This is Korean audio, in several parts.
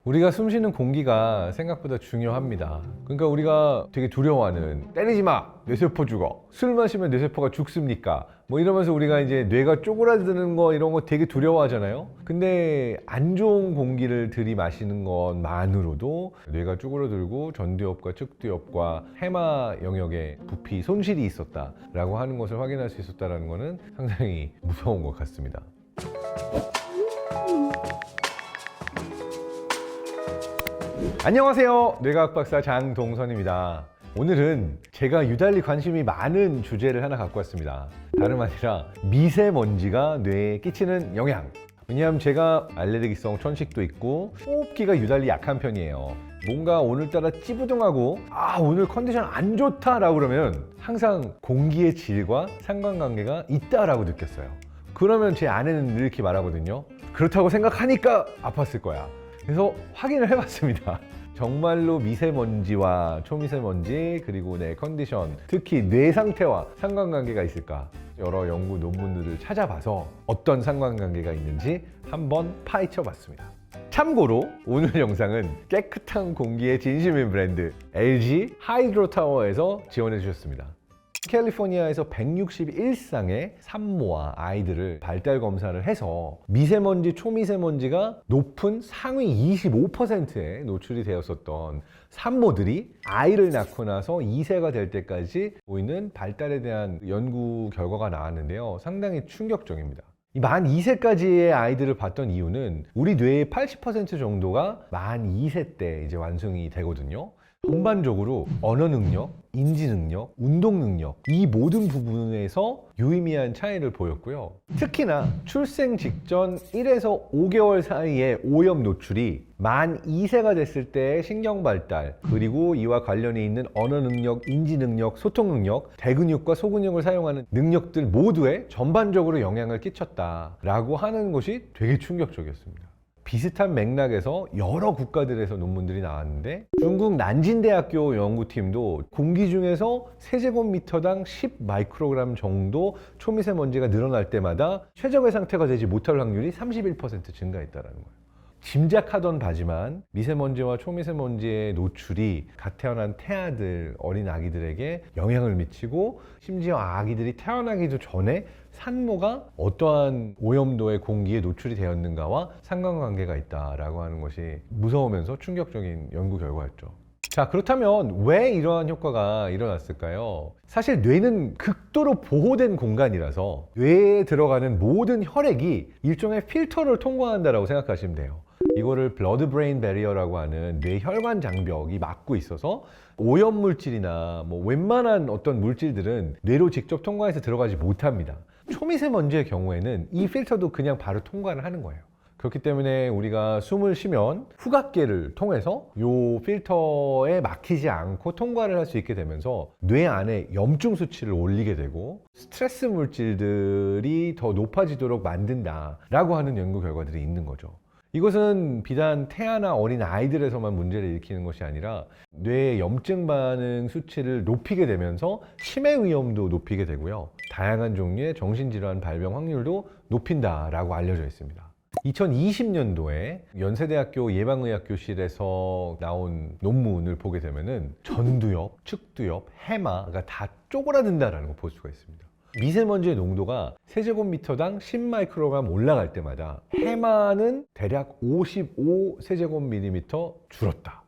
우리가 숨쉬는 공기가 생각보다 중요합니다. 그러니까 우리가 되게 두려워하는 때리지 마! 뇌세포 죽어! 술 마시면 뇌세포가 죽습니까? 뭐 이러면서 우리가 이제 뇌가 쪼그라드는 거 이런 거 되게 두려워하잖아요. 근데 안 좋은 공기를 들이마시는 것만으로도 뇌가 쪼그라들고 전두엽과 측두엽과 해마 영역에 부피 손실이 있었다라고 하는 것을 확인할 수 있었다는 것은 상당히 무서운 것 같습니다. 안녕하세요, 뇌과학 박사 장동선입니다. 오늘은 제가 유달리 관심이 많은 주제를 하나 갖고 왔습니다. 다름 아니라 미세먼지가 뇌에 끼치는 영향. 왜냐하면 제가 알레르기성 천식도 있고 호흡기가 유달리 약한 편이에요. 뭔가 오늘따라 찌부둥하고 오늘 컨디션 안 좋다 라고 그러면 항상 공기의 질과 상관관계가 있다라고 느꼈어요. 그러면 제 아내는 이렇게 말하거든요. 그렇다고 생각하니까 아팠을 거야. 그래서 확인을 해봤습니다. 정말로 미세먼지와 초미세먼지 그리고 내 컨디션, 특히 뇌 상태와 상관관계가 있을까? 여러 연구 논문들을 찾아봐서 어떤 상관관계가 있는지 한번 파헤쳐 봤습니다. 참고로 오늘 영상은 깨끗한 공기의 진심인 브랜드 LG 하이드로타워에서 지원해 주셨습니다. 캘리포니아에서 161쌍의 산모와 아이들을 발달 검사를 해서 미세먼지, 초미세먼지가 높은 상위 25%에 노출이 되었었던 산모들이 아이를 낳고 나서 2세가 될 때까지 보이는 발달에 대한 연구 결과가 나왔는데요. 상당히 충격적입니다. 만 2세까지의 아이들을 봤던 이유는 우리 뇌의 80% 정도가 만 2세 때 이제 완성이 되거든요. 전반적으로 언어 능력, 인지 능력, 운동 능력 이 모든 부분에서 유의미한 차이를 보였고요. 특히나 출생 직전 1에서 5개월 사이에 오염 노출이 만 2세가 됐을 때의 신경 발달 그리고 이와 관련이 있는 언어 능력, 인지 능력, 소통 능력, 대근육과 소근육을 사용하는 능력들 모두에 전반적으로 영향을 끼쳤다라고 하는 것이 되게 충격적이었습니다. 비슷한 맥락에서 여러 국가들에서 논문들이 나왔는데 중국 난진대학교 연구팀도 공기 중에서 세제곱미터당 10 마이크로그램 정도 초미세먼지가 늘어날 때마다 최적의 상태가 되지 못할 확률이 31% 증가했다는 거예요. 짐작하던 바지만 미세먼지와 초미세먼지의 노출이 갓 태어난 태아들, 어린 아기들에게 영향을 미치고 심지어 아기들이 태어나기도 전에 산모가 어떠한 오염도의 공기에 노출이 되었는가와 상관관계가 있다라고 하는 것이 무서우면서 충격적인 연구 결과였죠. 자, 그렇다면 왜 이러한 효과가 일어났을까요? 사실 뇌는 극도로 보호된 공간이라서 뇌에 들어가는 모든 혈액이 일종의 필터를 통과한다라고 생각하시면 돼요. 이거를 블러드 브레인 배리어라고 하는 뇌혈관 장벽이 막고 있어서 오염 물질이나 뭐 웬만한 어떤 물질들은 뇌로 직접 통과해서 들어가지 못합니다. 초미세먼지의 경우에는 이 필터도 그냥 바로 통과를 하는 거예요. 그렇기 때문에 우리가 숨을 쉬면 후각계를 통해서 이 필터에 막히지 않고 통과를 할 수 있게 되면서 뇌 안에 염증 수치를 올리게 되고 스트레스 물질들이 더 높아지도록 만든다라고 하는 연구 결과들이 있는 거죠. 이것은 비단 태아나 어린 아이들에서만 문제를 일으키는 것이 아니라 뇌의 염증 반응 수치를 높이게 되면서 치매 위험도 높이게 되고요. 다양한 종류의 정신질환 발병 확률도 높인다라고 알려져 있습니다. 2020년도에 연세대학교 예방의학교실에서 나온 논문을 보게 되면은 전두엽, 측두엽, 해마가 다 쪼그라든다라는 걸 볼 수가 있습니다. 미세먼지의 농도가 세제곱미터당 10 마이크로그램 올라갈 때마다 해마는 대략 55 세제곱밀리미터 줄었다.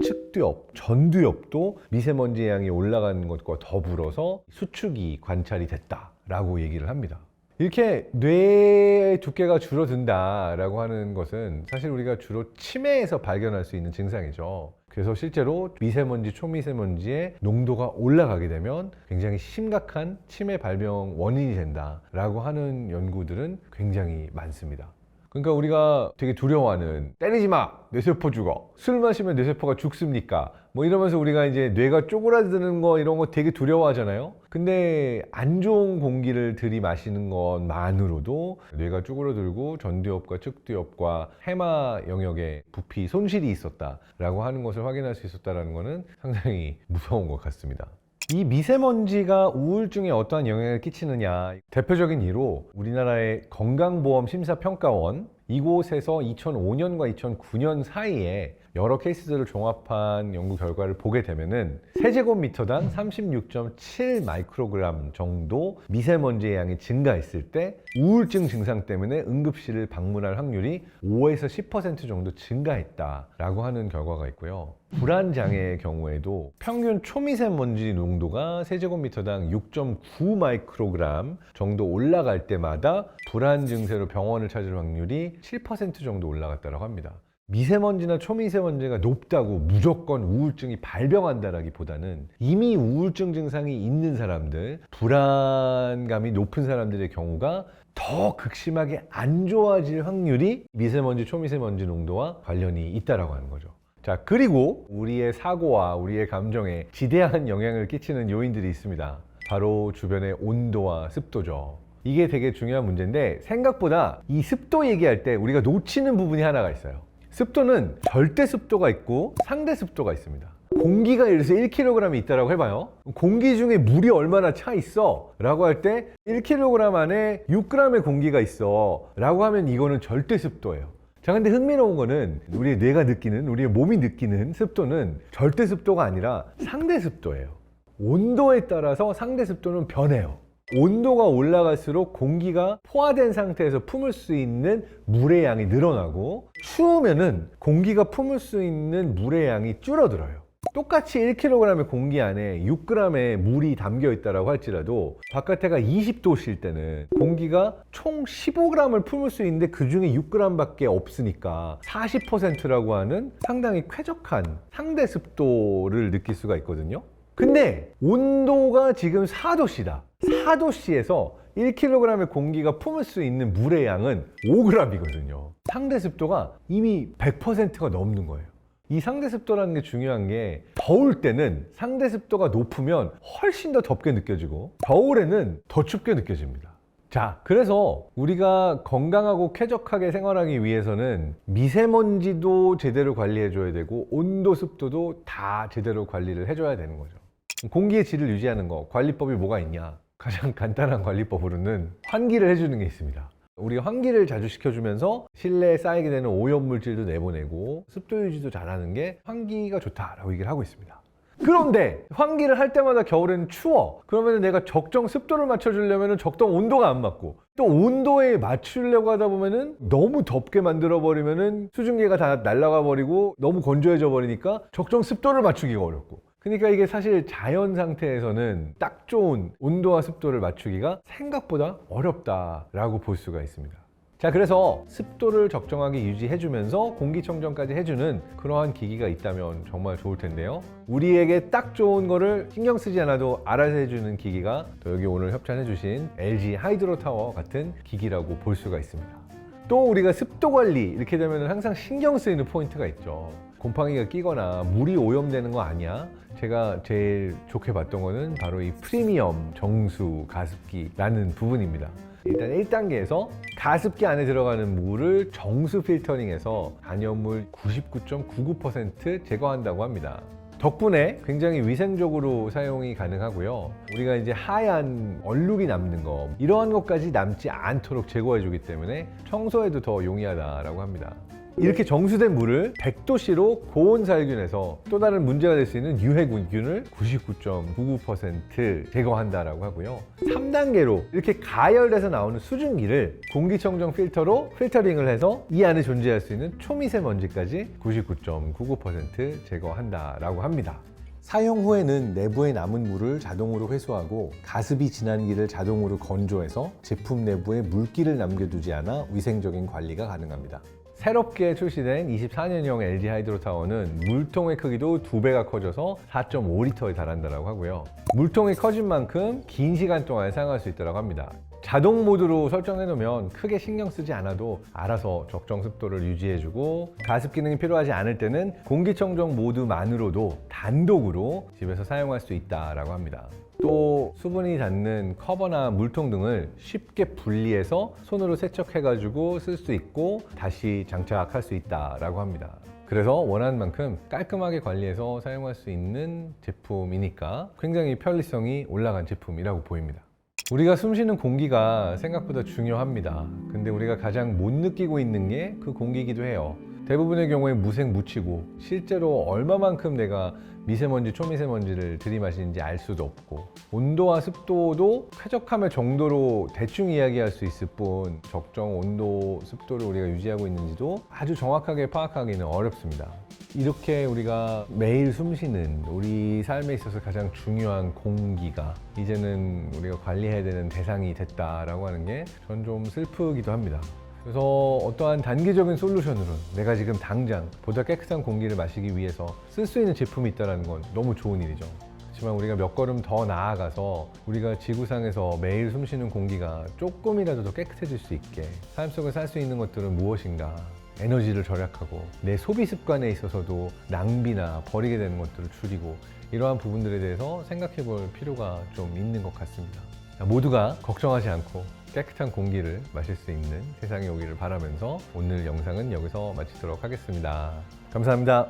측두엽, 전두엽도 미세먼지의 양이 올라가는 것과 더불어서 수축이 관찰이 됐다라고 얘기를 합니다. 이렇게 뇌의 두께가 줄어든다라고 하는 것은 사실 우리가 주로 치매에서 발견할 수 있는 증상이죠. 그래서 실제로 미세먼지, 초미세먼지의 농도가 올라가게 되면 굉장히 심각한 치매 발병 원인이 된다라고 하는 연구들은 굉장히 많습니다. 그러니까 우리가 되게 두려워하는 때리지 마! 뇌세포 죽어! 술 마시면 뇌세포가 죽습니까? 뭐 이러면서 우리가 이제 뇌가 쪼그라드는 거 이런 거 되게 두려워하잖아요. 근데 안 좋은 공기를 들이마시는 것만으로도 뇌가 쪼그라들고 전두엽과 측두엽과 해마 영역에 부피 손실이 있었다라고 하는 것을 확인할 수 있었다는 것은 상당히 무서운 것 같습니다. 이 미세먼지가 우울증에 어떠한 영향을 끼치느냐, 대표적인 예로 우리나라의 건강보험심사평가원 이곳에서 2005년과 2009년 사이에 여러 케이스들을 종합한 연구 결과를 보게 되면은 세제곱미터당 36.7 마이크로그램 정도 미세먼지의 양이 증가했을 때 우울증 증상 때문에 응급실을 방문할 확률이 5에서 10% 정도 증가했다라고 하는 결과가 있고요. 불안장애의 경우에도 평균 초미세먼지 농도가 세제곱미터당 6.9 마이크로그램 정도 올라갈 때마다 불안 증세로 병원을 찾을 확률이 7% 정도 올라갔다고 합니다. 미세먼지나 초미세먼지가 높다고 무조건 우울증이 발병한다라기보다는 이미 우울증 증상이 있는 사람들, 불안감이 높은 사람들의 경우가 더 극심하게 안 좋아질 확률이 미세먼지, 초미세먼지 농도와 관련이 있다라고 하는 거죠. 자, 그리고 우리의 사고와 우리의 감정에 지대한 영향을 끼치는 요인들이 있습니다. 바로 주변의 온도와 습도죠. 이게 되게 중요한 문제인데 생각보다 이 습도 얘기할 때 우리가 놓치는 부분이 하나가 있어요. 습도는 절대 습도가 있고 상대 습도가 있습니다. 공기가 예를 들어서 1kg이 있다고 해봐요. 공기 중에 물이 얼마나 차 있어? 라고 할 때 1kg 안에 6g의 공기가 있어 라고 하면 이거는 절대 습도예요. 자, 근데 흥미로운 거는 우리의 뇌가 느끼는, 우리의 몸이 느끼는 습도는 절대 습도가 아니라 상대 습도예요. 온도에 따라서 상대 습도는 변해요. 온도가 올라갈수록 공기가 포화된 상태에서 품을 수 있는 물의 양이 늘어나고 추우면은 공기가 품을 수 있는 물의 양이 줄어들어요. 똑같이 1kg의 공기 안에 6g의 물이 담겨 있다고 할지라도 바깥에가 20도실 때는 공기가 총 15g을 품을 수 있는데 그 중에 6g밖에 없으니까 40%라고 하는 상당히 쾌적한 상대 습도를 느낄 수가 있거든요. 근데 온도가 지금 4도씨다. 4도씨에서 1kg의 공기가 품을 수 있는 물의 양은 5g이거든요. 상대 습도가 이미 100%가 넘는 거예요. 이 상대 습도라는 게 중요한 게 더울 때는 상대 습도가 높으면 훨씬 더 덥게 느껴지고 겨울에는 더 춥게 느껴집니다. 자, 그래서 우리가 건강하고 쾌적하게 생활하기 위해서는 미세먼지도 제대로 관리해 줘야 되고 온도, 습도도 다 제대로 관리를 해줘야 되는 거죠. 공기의 질을 유지하는 거, 관리법이 뭐가 있냐? 가장 간단한 관리법으로는 환기를 해주는 게 있습니다. 우리가 환기를 자주 시켜주면서 실내에 쌓이게 되는 오염물질도 내보내고 습도 유지도 잘하는 게 환기가 좋다라고 얘기를 하고 있습니다. 그런데 환기를 할 때마다 겨울에는 추워. 그러면 내가 적정 습도를 맞춰주려면 적정 온도가 안 맞고 또 온도에 맞추려고 하다 보면은 너무 덥게 만들어 버리면은 수증기가 다 날아가 버리고 너무 건조해져 버리니까 적정 습도를 맞추기가 어렵고, 그러니까 이게 사실 자연 상태에서는 딱 좋은 온도와 습도를 맞추기가 생각보다 어렵다라고 볼 수가 있습니다. 자, 그래서 습도를 적정하게 유지해주면서 공기청정까지 해주는 그러한 기기가 있다면 정말 좋을 텐데요. 우리에게 딱 좋은 거를 신경 쓰지 않아도 알아서 해주는 기기가 또 여기 오늘 협찬해주신 LG 하이드로타워 같은 기기라고 볼 수가 있습니다. 또 우리가 습도 관리 이렇게 되면 항상 신경 쓰이는 포인트가 있죠. 곰팡이가 끼거나 물이 오염되는 거 아니야? 제가 제일 좋게 봤던 거는 바로 이 프리미엄 정수 가습기라는 부분입니다. 일단 1단계에서 가습기 안에 들어가는 물을 정수 필터링해서 단염물 99.99% 제거한다고 합니다. 덕분에 굉장히 위생적으로 사용이 가능하고요. 우리가 이제 하얀 얼룩이 남는 거, 이러한 것까지 남지 않도록 제거해 주기 때문에 청소에도 더 용이하다라고 합니다. 이렇게 정수된 물을 100도씨로 고온 살균해서 또 다른 문제가 될 수 있는 유해균을 99.99% 제거한다라고 하고요. 3단계로 이렇게 가열돼서 나오는 수증기를 공기청정 필터로 필터링을 해서 이 안에 존재할 수 있는 초미세먼지까지 99.99% 제거한다라고 합니다. 사용 후에는 내부에 남은 물을 자동으로 회수하고 가습이 지난 기를 자동으로 건조해서 제품 내부에 물기를 남겨두지 않아 위생적인 관리가 가능합니다. 새롭게 출시된 24년형 LG 하이드로타워는 물통의 크기도 2배가 커져서 4.5리터에 달한다고 하고요. 물통이 커진 만큼 긴 시간 동안 사용할 수 있다고 합니다. 자동 모드로 설정해 놓으면 크게 신경 쓰지 않아도 알아서 적정 습도를 유지해주고, 가습 기능이 필요하지 않을 때는 공기청정 모드만으로도 단독으로 집에서 사용할 수 있다고 합니다. 또 수분이 닿는 커버나 물통 등을 쉽게 분리해서 손으로 세척해가지고 쓸 수 있고 다시 장착할 수 있다고 합니다. 그래서 원하는 만큼 깔끔하게 관리해서 사용할 수 있는 제품이니까 굉장히 편리성이 올라간 제품이라고 보입니다. 우리가 숨쉬는 공기가 생각보다 중요합니다. 근데 우리가 가장 못 느끼고 있는 게 그 공기이기도 해요. 대부분의 경우에 무색무취고 실제로 얼마만큼 내가 미세먼지, 초미세먼지를 들이마시는지 알 수도 없고, 온도와 습도도 쾌적함의 정도로 대충 이야기할 수 있을 뿐 적정 온도, 습도를 우리가 유지하고 있는지도 아주 정확하게 파악하기는 어렵습니다. 이렇게 우리가 매일 숨쉬는 우리 삶에 있어서 가장 중요한 공기가 이제는 우리가 관리해야 되는 대상이 됐다라고 하는 게 전 좀 슬프기도 합니다. 그래서 어떠한 단기적인 솔루션으로는 내가 지금 당장 보다 깨끗한 공기를 마시기 위해서 쓸 수 있는 제품이 있다는 건 너무 좋은 일이죠. 하지만 우리가 몇 걸음 더 나아가서 우리가 지구상에서 매일 숨쉬는 공기가 조금이라도 더 깨끗해질 수 있게 삶 속에 살 수 있는 것들은 무엇인가? 에너지를 절약하고 내 소비 습관에 있어서도 낭비나 버리게 되는 것들을 줄이고, 이러한 부분들에 대해서 생각해 볼 필요가 좀 있는 것 같습니다. 모두가 걱정하지 않고 깨끗한 공기를 마실 수 있는 세상이 오기를 바라면서 오늘 영상은 여기서 마치도록 하겠습니다. 감사합니다.